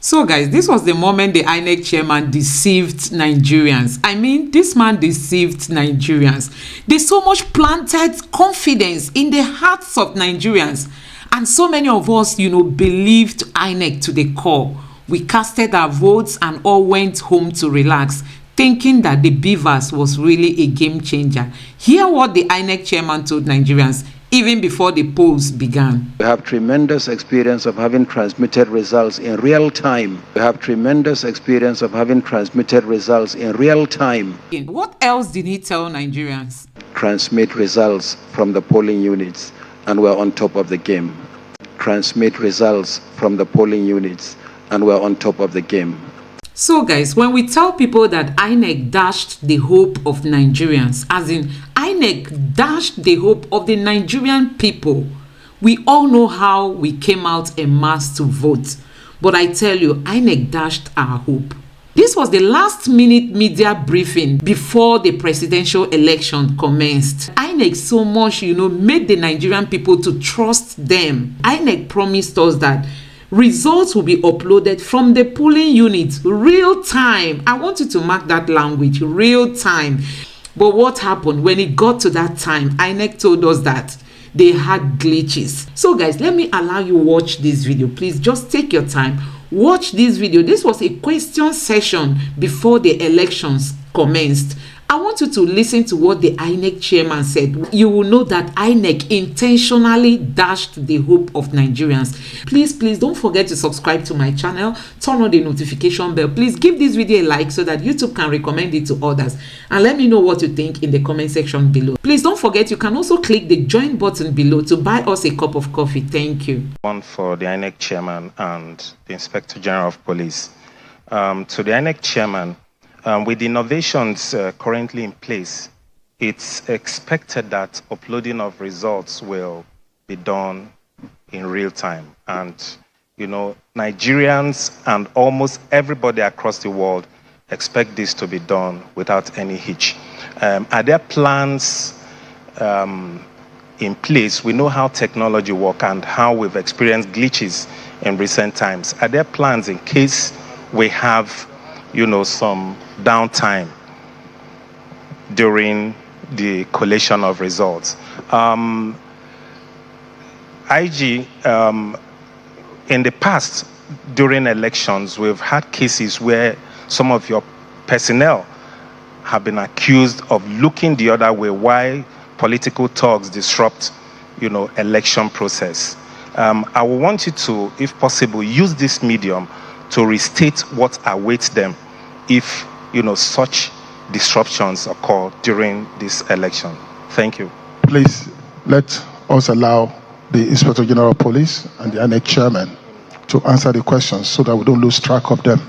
So guys, this was the moment the Inec chairman deceived Nigerians. I mean, this man deceived Nigerians. They so much planted confidence in the hearts of Nigerians. And so many of us, believed Inec to the core. We casted our votes and all went home to relax, thinking that the Beavers was really a game changer. Hear what the Inec chairman told Nigerians even before the polls began. We have tremendous experience of having transmitted results in real time. We have tremendous experience of having transmitted results in real time. What else did he tell Nigerians? Transmit results from the polling units, and we're on top of the game. Transmit results from the polling units, and we're on top of the game. So guys, when we tell people that Inec dashed the hope of Nigerians, as in Inec dashed the hope of the Nigerian people, we all know how we came out en masse to vote. But I tell you, Inec dashed our hope. This was the last minute media briefing before the presidential election commenced. Inec so much, made the Nigerian people to trust them. Inec promised us that results will be uploaded from the polling units real time. I want you to mark that language, real time. But what happened when it got to that time? Inec told us that they had glitches. So guys, let me allow you watch this video. Please just take your time, watch this video. This was a question session before the elections commenced. I want you to listen to what the Inec chairman said. You will know that Inec intentionally dashed the hope of Nigerians. Please don't forget to subscribe to my channel. Turn on the notification bell. Please give this video a like so that YouTube can recommend it to others. And let me know what you think in the comment section below. Please don't forget you can also click the join button below to buy us a cup of coffee. Thank you. One for the Inec chairman and the Inspector General of Police. To the Inec chairman, with the innovations currently in place, it's expected that uploading of results will be done in real time. And, Nigerians and almost everybody across the world expect this to be done without any hitch. Are there plans in place? We know how technology works and how we've experienced glitches in recent times. Are there plans in case we have some downtime during the collation of results? IG, in the past, during elections, we've had cases where some of your personnel have been accused of looking the other way while political talks disrupt, election process. I would want you to, if possible, use this medium to restate what awaits them if such disruptions occur during this election. Thank you. Please let us allow the Inspector General of Police and the Inec chairman to answer the questions so that we don't lose track of them.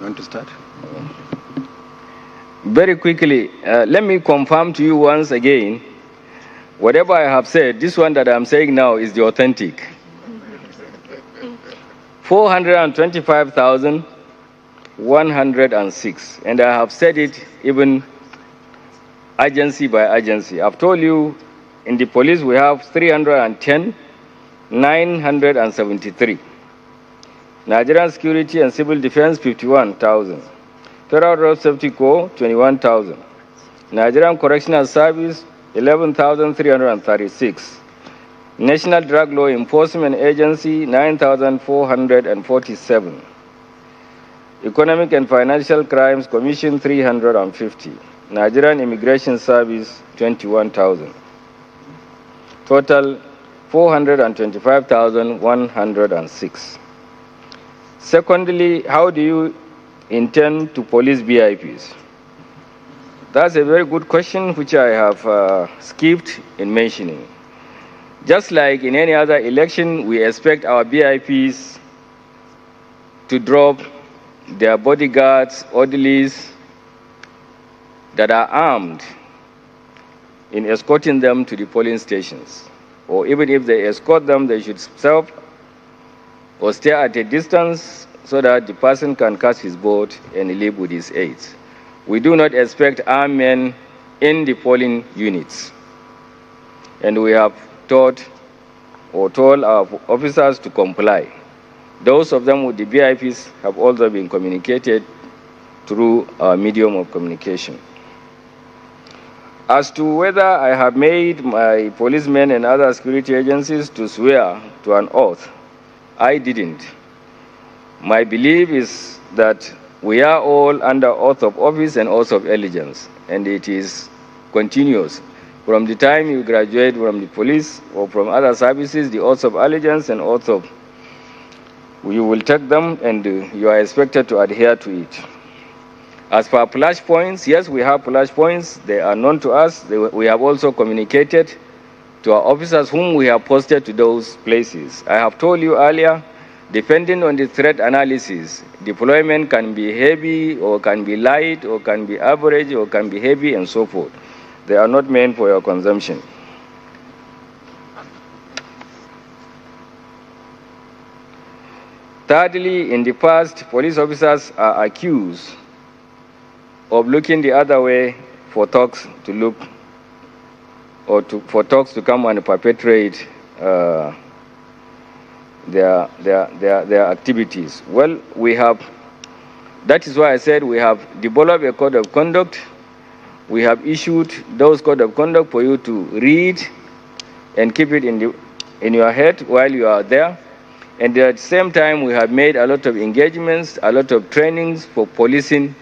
You want to start? Very quickly, let me confirm to you once again, whatever I have said, this one that I'm saying now is the authentic. 425,106, and I have said it even agency by agency. I've told you in the police we have 310,973. Nigerian Security and Civil Defense 51,000. Federal Road Safety Corps 21,000. Nigerian Correctional Service 11,336. National Drug Law Enforcement Agency 9,447. Economic and Financial Crimes Commission 350. Nigerian Immigration Service 21,000. Total 425,106. Secondly, how do you intend to police VIPs? That's a very good question which I have skipped in mentioning. Just like in any other election, we expect our VIPs to drop their bodyguards, orderlies that are armed in escorting them to the polling stations. Or even if they escort them, they should serve or stay at a distance so that the person can cast his vote and leave with his aides. We do not expect armed men in the polling units. And we have told or told our officers to comply. Those of them with the VIPs have also been communicated through our medium of communication. As to whether I have made my policemen and other security agencies to swear to an oath, I didn't. My belief is that we are all under oath of office and oath of allegiance, and it is continuous. From the time you graduate from the police or from other services, the oath of allegiance and oath of, you will take them and you are expected to adhere to it. As for flash points, yes, we have flash points. They are known to us. We have also communicated to our officers whom we have posted to those places. I have told you earlier, depending on the threat analysis, deployment can be heavy or can be light or can be average or can be heavy and so forth. They are not meant for your consumption. Thirdly, in the past, police officers are accused of looking the other way for thugs to look or for thugs to come and perpetrate their activities. Well, that is why I said we have developed a code of conduct. We have issued those code of conduct for you to read and keep it in your head while you are there. And at the same time, we have made a lot of engagements, a lot of trainings for policing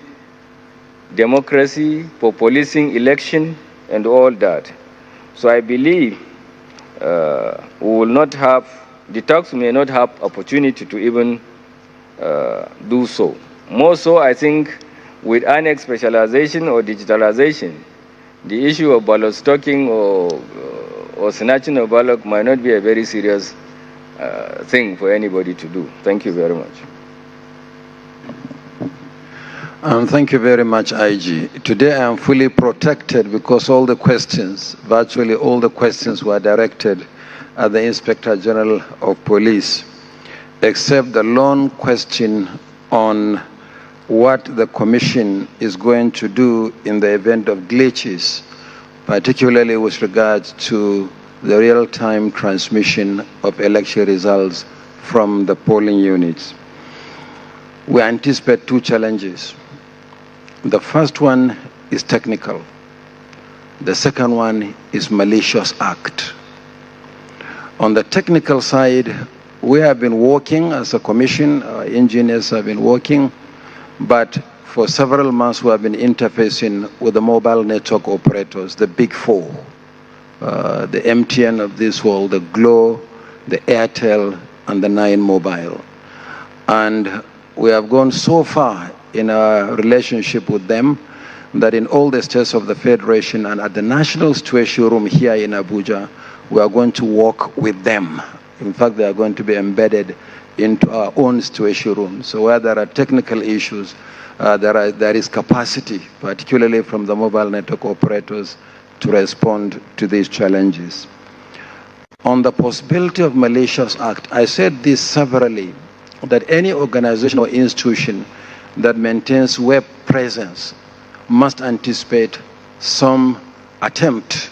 democracy, for policing election, and all that. So I believe we will not have, the thugs may not have opportunity to even do so. More so, I think, with Inec specialization or digitalization, the issue of ballot stocking or snatching of ballot might not be a very serious thing for anybody to do. Thank you very much. Thank you very much, IG. Today I am fully protected because all the questions, virtually all the questions were directed at the Inspector General of Police, except the lone question on what the Commission is going to do in the event of glitches, particularly with regard to the real-time transmission of election results from the polling units. We anticipate two challenges. The first one is technical. The second one is malicious act. On the technical side, we have been working as a commission, our engineers have been working, but for several months we have been interfacing with the mobile network operators, the big four, the MTN of this world, the Glo, the Airtel, and the 9 Mobile. And we have gone so far in our relationship with them that in all the states of the Federation and at the National Situation Room here in Abuja, we are going to work with them. In fact, they are going to be embedded into our own situation room. So where there are technical issues, there is capacity, particularly from the mobile network operators, to respond to these challenges. On the possibility of malicious act, I said this severally, that any organization or institution that maintains web presence must anticipate some attempt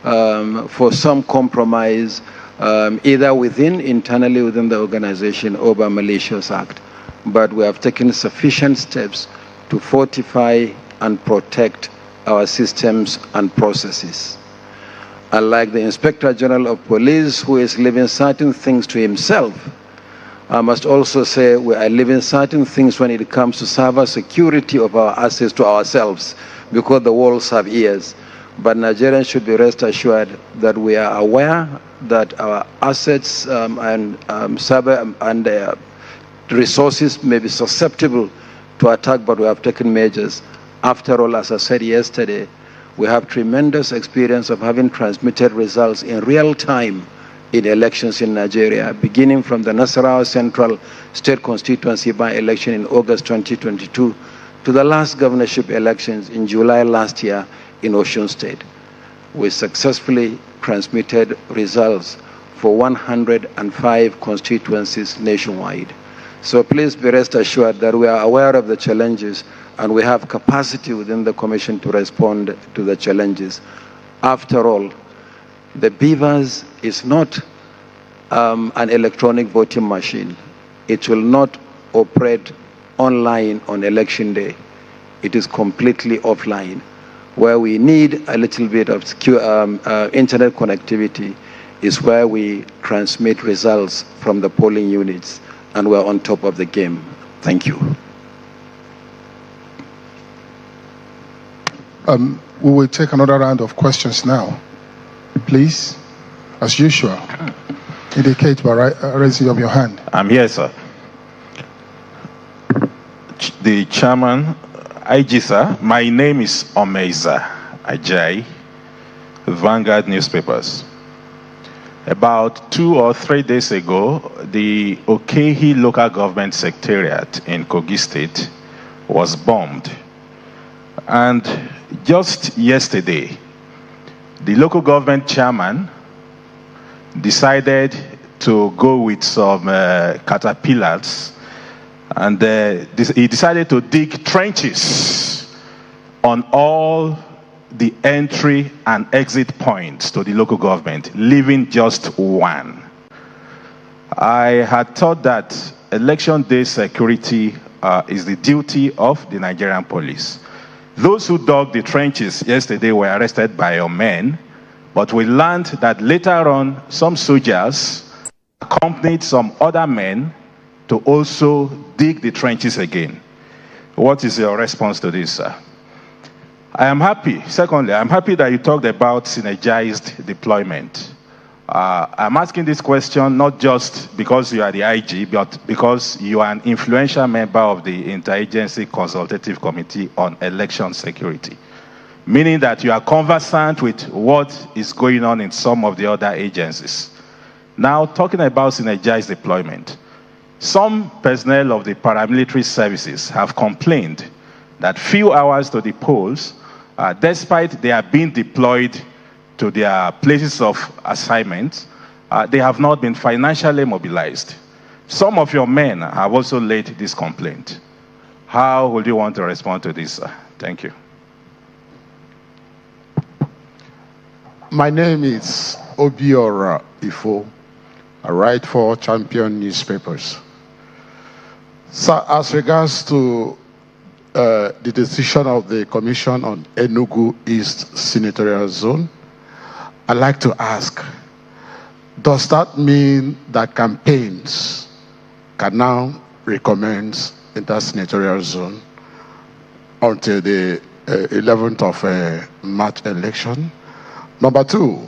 for some compromise, either internally within the organization or by malicious act. But we have taken sufficient steps to fortify and protect our systems and processes. Unlike the Inspector General of Police, who is leaving certain things to himself, I must also say we are leaving certain things when it comes to cyber security of our assets to ourselves, because the walls have ears. But Nigerians should be rest assured that we are aware that our assets and cyber and resources may be susceptible to attack, but we have taken measures. After all, as I said yesterday, we have tremendous experience of having transmitted results in real time in elections in Nigeria, beginning from the Nasarawa Central State Constituency by-election in August 2022 to the last governorship elections in July last year in Osun State. We successfully transmitted results for 105 constituencies nationwide. So please be rest assured that we are aware of the challenges and we have capacity within the Commission to respond to the challenges. After all, the beavers is not an electronic voting machine. It will not operate online on election day. It is completely offline, where we need a little bit of internet connectivity is where we transmit results from the polling units, and we're on top of the game. Thank you. We will take another round of questions now. Please, as usual, indicate by raising of your hand. I'm here, sir. The chairman, IG, sir, my name is Omeza Ajay, Vanguard Newspapers. About 2 or 3 days ago, the Okehi local government secretariat in Kogi State was bombed. And just yesterday, the local government chairman decided to go with some caterpillars, and he decided to dig trenches on all the entry and exit points to the local government, leaving just one. I had thought that election day security is the duty of the Nigerian police. Those who dug the trenches yesterday were arrested by your men, but we learned that later on, some soldiers accompanied some other men to also dig the trenches again. What is your response to this, sir? I am happy. Secondly, I'm happy that you talked about synergized deployment. I'm asking this question not just because you are the IG, but because you are an influential member of the Interagency Consultative Committee on Election Security, meaning that you are conversant with what is going on in some of the other agencies. Now, talking about synergized deployment, some personnel of the paramilitary services have complained that few hours to the polls, despite they are being deployed to their places of assignment, they have not been financially mobilized. Some of your men have also laid this complaint. How would you want to respond to this, sir? Thank you. My name is Obiora Ifo. I write for Champion Newspapers. So as regards to the decision of the Commission on Enugu East Senatorial Zone, I'd like to ask, does that mean that campaigns can now recommence in that senatorial zone until the 11th of March election? Number two,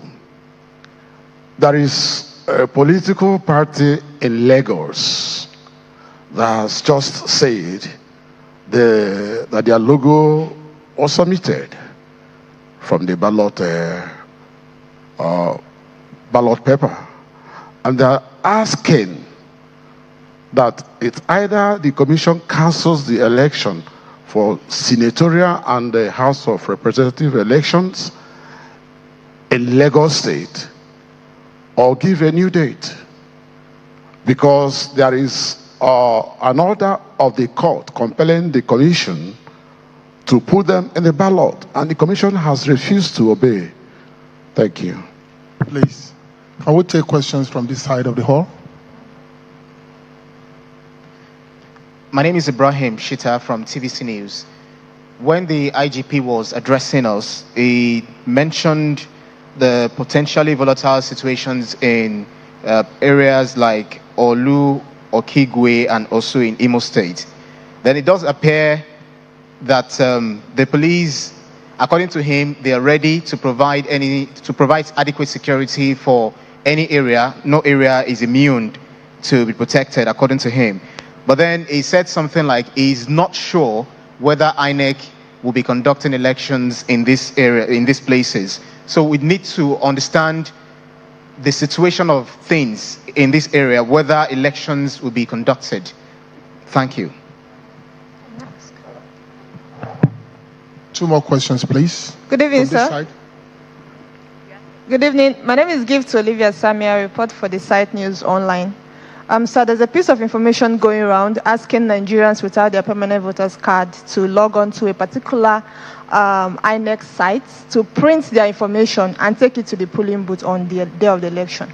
there is a political party in Lagos that has just said that their logo was omitted from the ballot paper, and they are asking that it's either the commission cancels the election for senatorial and the House of Representative elections in Lagos State, or give a new date, because there is an order of the court compelling the commission to put them in the ballot, and the commission has refused to obey. Thank you. Please, I will take questions from this side of the hall. My name is Ibrahim Shita from TVC News. When the IGP was addressing us, he mentioned the potentially volatile situations in areas like Olu, Okigwe, and also in Imo State. Then it does appear that the police, according to him, they are ready to provide adequate security for any area. No area is immune to be protected, according to him. But then he said something like he's not sure whether Inec will be conducting elections in this area, in these places. So we need to understand the situation of things in this area, whether elections will be conducted. Thank you. Two more questions, please. Good evening, sir. Side. Good evening. My name is Gift Olivia Samia. I report for the site News Online. So there's a piece of information going around asking Nigerians without their permanent voters card to log on to a particular Inec site to print their information and take it to the polling booth on the day of the election.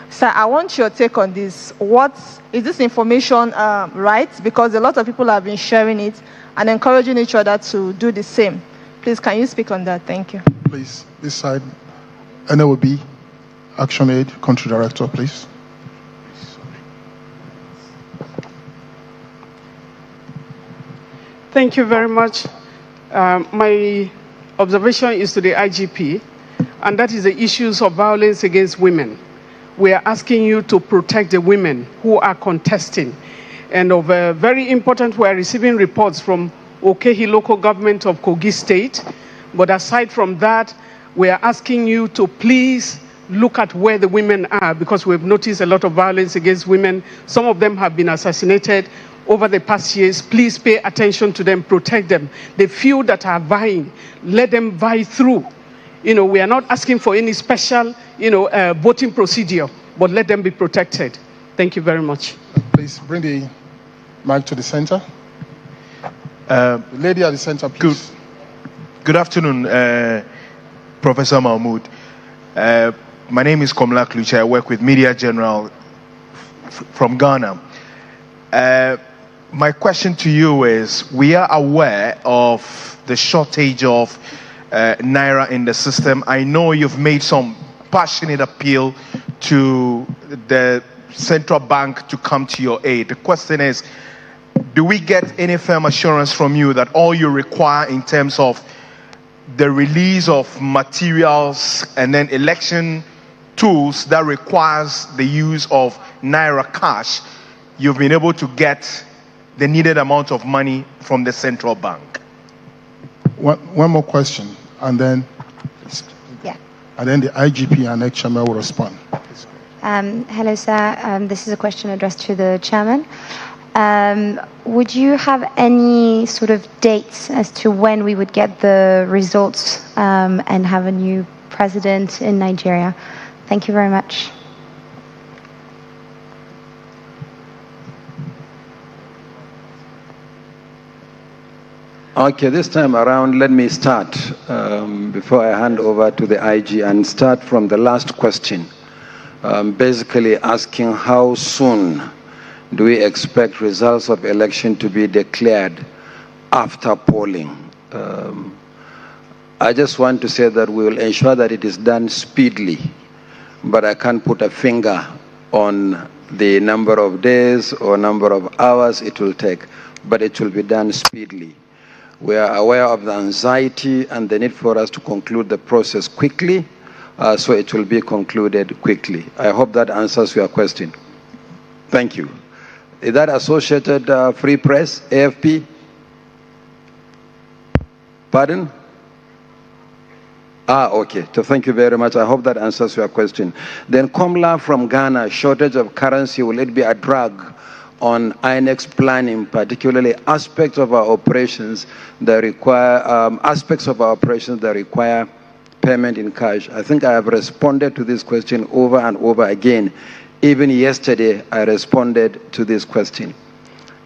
Sir, I want your take on this. What is this information right? Because a lot of people have been sharing it and encouraging each other to do the same. Please, can you speak on that? Thank you. Please, this side. NLB, Action Aid, Country Director, please. Thank you very much. My observation is to the IGP, and that is the issues of violence against women. We are asking you to protect the women who are contesting. And very important, we are receiving reports from Okehi local government of Kogi State. But aside from that, we are asking you to please look at where the women are, because we've noticed a lot of violence against women. Some of them have been assassinated over the past years. Please pay attention to them, protect them. The few that are vying, let them vie through. We are not asking for any special, voting procedure, but let them be protected. Thank you very much. Please bring the mic to the center. The lady at the center, please. Good afternoon, Professor Mahmoud. My name is Komla Kluche. I work with Media General from Ghana. My question to you is, we are aware of the shortage of Naira in the system. I know you've made some passionate appeal to the central bank to come to your aid. The question is, do we get any firm assurance from you that all you require in terms of the release of materials and then election tools that requires the use of Naira cash, you've been able to get the needed amount of money from the central bank? One more question, and then the IGP and ex-chairman will respond. Hello, sir. This is a question addressed to the chairman. Would you have any sort of dates as to when we would get the results and have a new president in Nigeria? Thank you very much. Okay, this time around, let me start before I hand over to the IG and start from the last question. Basically asking how soon do we expect results of election to be declared after polling. I just want to say that we will ensure that it is done speedily, but I can't put a finger on the number of days or number of hours it will take, but it will be done speedily. We are aware of the anxiety and the need for us to conclude the process quickly, so it will be concluded quickly. I hope that answers your question. Thank you. Is that Associated Free Press, AFP? Pardon? Okay. So thank you very much. I hope that answers your question. Then Komla from Ghana, shortage of currency, will it be a drag on Inec's planning, particularly aspects of our operations that require payment in cash? I think I have responded to this question over and over again. Even yesterday, I responded to this question.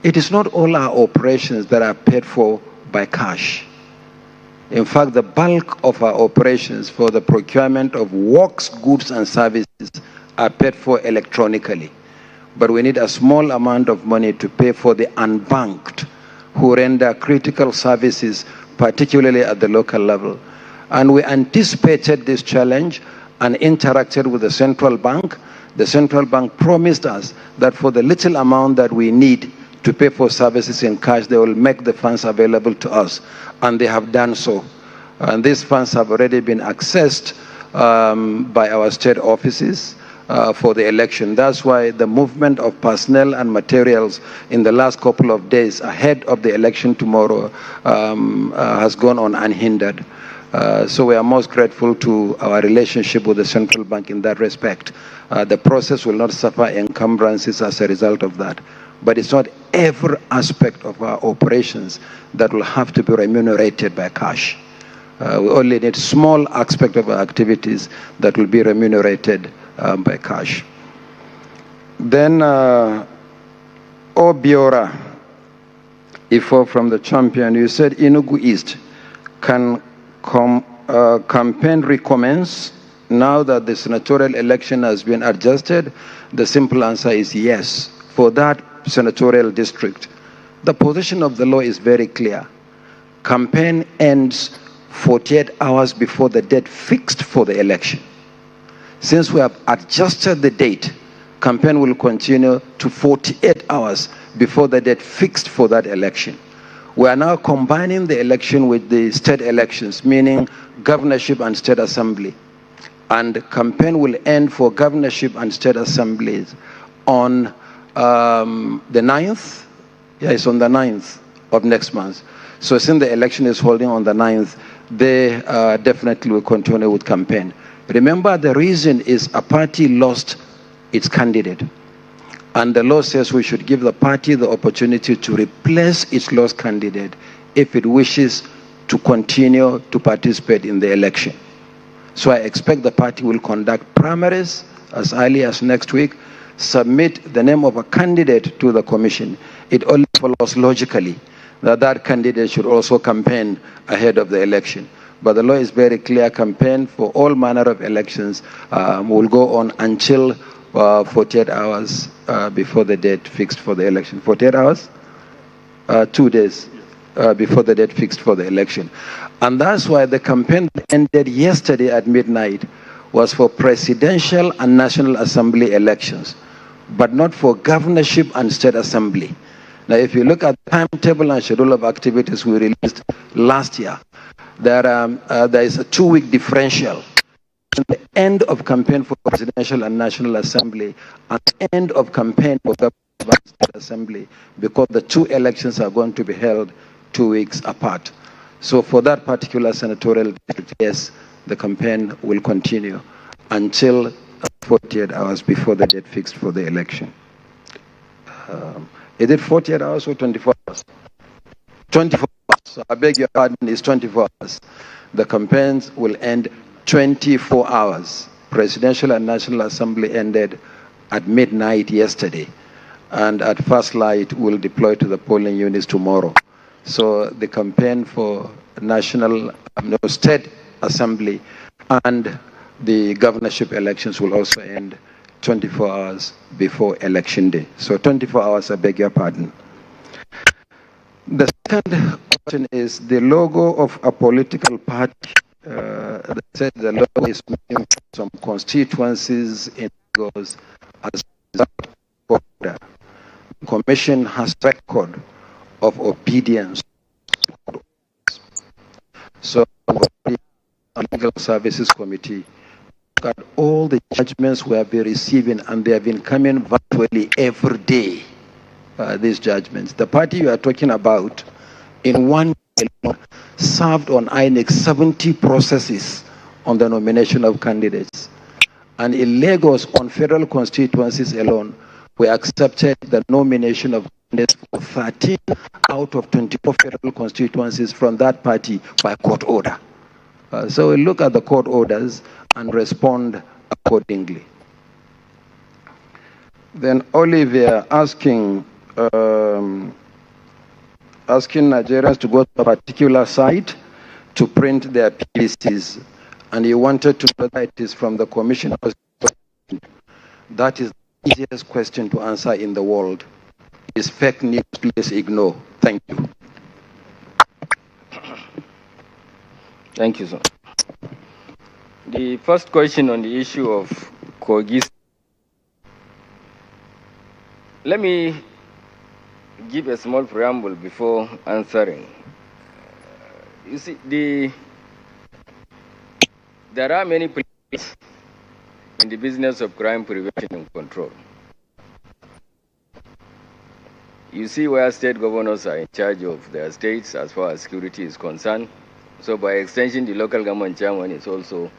It is not all our operations that are paid for by cash. In fact, the bulk of our operations for the procurement of works, goods, and services are paid for electronically. But we need a small amount of money to pay for the unbanked who render critical services, particularly at the local level. And we anticipated this challenge and interacted with the central bank. The central bank promised us that for the little amount that we need to pay for services in cash, they will make the funds available to us. And they have done so. And these funds have already been accessed by our state offices for the election. That's why the movement of personnel and materials in the last couple of days ahead of the election tomorrow has gone on unhindered. So we are most grateful to our relationship with the central bank in that respect. The process will not suffer encumbrances as a result of that. But it's not every aspect of our operations that will have to be remunerated by cash. We only need small aspect of our activities that will be remunerated by cash. Then Obiora Ifo from the Champion, you said Enugu East, can campaign recommence now that the senatorial election has been adjusted, the simple answer is yes. For that senatorial district, the position of the law is very clear. Campaign ends 48 hours before the date fixed for the election. Since we have adjusted the date, campaign will continue to 48 hours before the date fixed for that election. We are now combining the election with the state elections, meaning governorship and state assembly. And campaign will end for governorship and state assemblies on the 9th. Yeah, it's on the 9th of next month. So since the election is holding on the 9th, they definitely will continue with campaign. Remember, the reason is a party lost its candidate. And the law says we should give the party the opportunity to replace its lost candidate if it wishes to continue to participate in the election. So I expect the party will conduct primaries as early as next week, submit the name of a candidate to the commission. It only follows logically that that candidate should also campaign ahead of the election. But the law is very clear. Campaign for all manner of elections will go on until 48 hours before the date fixed for the election. 48 hours? 2 days before the date fixed for the election. And that's why the campaign that ended yesterday at midnight was for presidential and national assembly elections, but not for governorship and state assembly. Now, if you look at the timetable and schedule of activities we released last year, there is a 2-week differential. The end of campaign for presidential and national assembly and the end of campaign for the state assembly, because the 2 elections are going to be held 2 weeks apart. So for that particular senatorial district, yes, the campaign will continue until 48 hours before the date fixed for the election. Is it 48 hours or 24 hours? 24 hours. So I beg your pardon, it's 24 hours. The campaigns will end 24 hours. Presidential and National Assembly ended at midnight yesterday, and at first light will deploy to the polling units tomorrow. So the campaign for state assembly and the governorship elections will also end 24 hours before election day. So 24 hours, I beg your pardon. The second question is the logo of a political party. They said the logo is missing some constituencies in Lagos as a border. The commission has record of obedience. So the Legal Services Committee look at all the judgments we have been receiving, and they have been coming virtually every day, these judgments. The party you are talking about, in 1 year, served on Inec 70 processes on the nomination of candidates. And in Lagos, on federal constituencies alone, we accepted the nomination of candidates for 13 out of 24 federal constituencies from that party by court order. So we look at the court orders and respond accordingly. Then Olivia asking Nigerians to go to a particular site to print their PVCs, and he wanted to know that it is from the commission. That is the easiest question to answer in the world. It is fake news, please ignore. Thank you. Thank you, sir. The first question on the issue of Kogi. Let me give a small preamble before answering. You see, there are many players in the business of crime prevention and control. You see where state governors are in charge of their states as far as security is concerned. So by extension, the local government chairman is also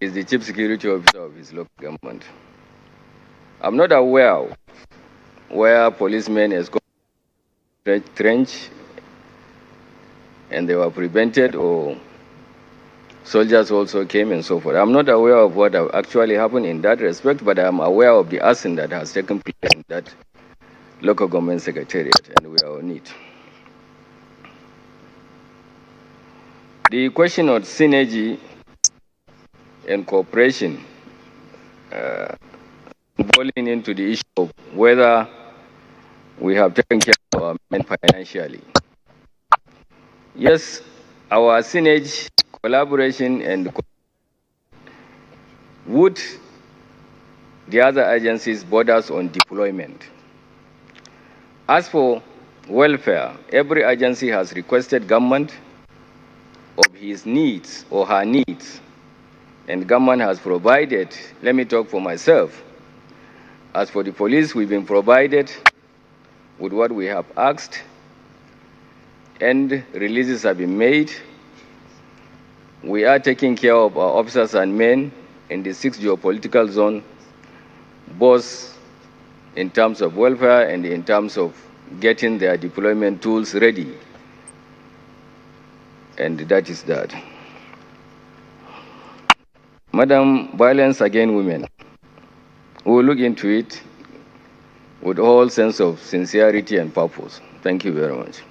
the chief security officer of his local government. I'm not aware of where policemen has gone trench and they were prevented, or soldiers also came and so forth. I'm not aware of what actually happened in that respect, but I'm aware of the arson that has taken place in that local government secretariat, and we are on it. The question of synergy and cooperation falling into the issue of whether we have taken care of our men financially. Yes, our synergy, collaboration, and would the other agencies borders on deployment. As for welfare, every agency has requested government of his needs or her needs, and government has provided. Let me talk for myself. As for the police, we've been provided with what we have asked, and releases have been made. We are taking care of our officers and men in the 6th geopolitical zone, both in terms of welfare and in terms of getting their deployment tools ready. And that is that. Madam, violence against women. We will look into it with all sense of sincerity and purpose. Thank you very much.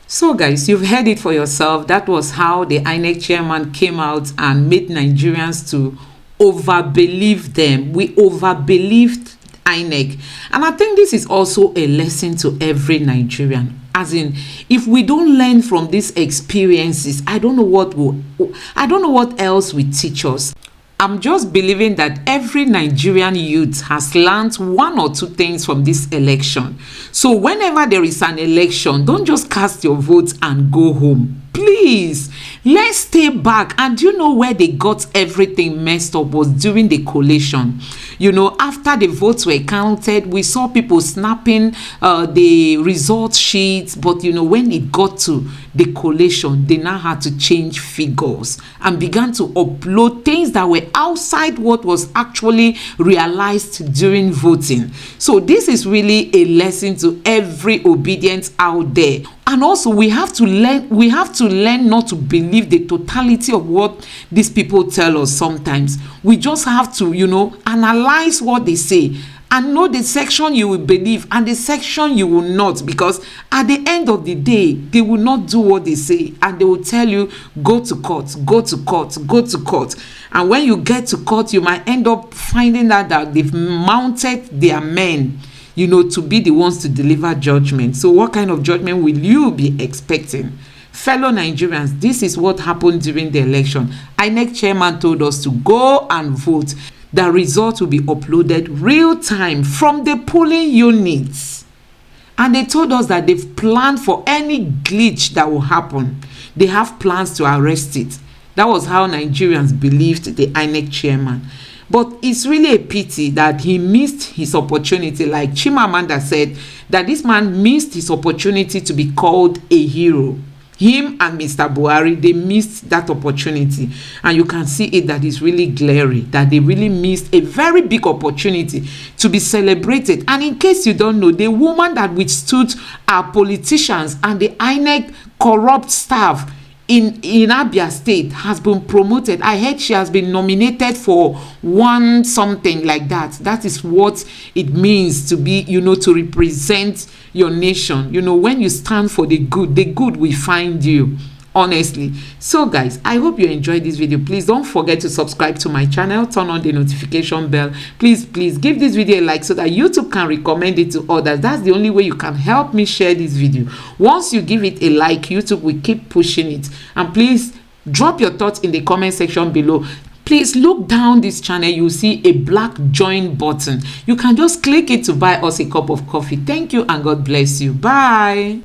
So guys, you've heard it for yourself. That was how the INEC chairman came out and made Nigerians to overbelieve them. We overbelieved INEC. And I think this is also a lesson to every Nigerian. As in, if we don't learn from these experiences, I don't know what else will teach us. I'm just believing that every Nigerian youth has learned one or two things from this election. So whenever there is an election, don't just cast your votes and go home. Please, let's stay back. And you know where they got everything messed up was during the collation. You know, after the votes were counted, we saw people snapping the result sheets. But, you know, when it got to the collation, they now had to change figures and began to upload things that were outside what was actually realized during voting. So this is really a lesson to every obedient out there. And also we have to learn not to believe the totality of what these people tell us sometimes. We just have to, you know, analyze what they say and know the section you will believe and the section you will not, because at the end of the day, they will not do what they say and they will tell you, go to court, go to court, go to court. And when you get to court, you might end up finding out that they've mounted their men, you know, to be the ones to deliver judgment. So what kind of judgment will you be expecting? Fellow Nigerians, this is what happened during the election. INEC chairman told us to go and vote. The results will be uploaded real time from the polling units. And they told us that they've planned for any glitch that will happen. They have plans to arrest it. That was how Nigerians believed the INEC chairman. But it's really a pity that he missed his opportunity. Like Chimamanda said, that this man missed his opportunity to be called a hero. Him and Mr. Buhari, they missed that opportunity. And you can see it that is really glaring, that they really missed a very big opportunity to be celebrated. And in case you don't know, the woman that withstood our politicians and the INEC corrupt staff in Abia State has been promoted. I heard she has been nominated for one something like that. That is what it means to be, you know, to represent your nation. You know, when you stand for the good will find you. Honestly. So guys, I hope you enjoyed this video. Please don't forget to subscribe to my channel, turn on the notification bell. Please give this video a like so that YouTube can recommend it to others. That's the only way you can help me share this video. Once you give it a like, YouTube will keep pushing it. And please drop your thoughts in the comment section below. Please look down this channel. You'll see a black join button. You can just click it to buy us a cup of coffee. Thank you and God bless you. Bye.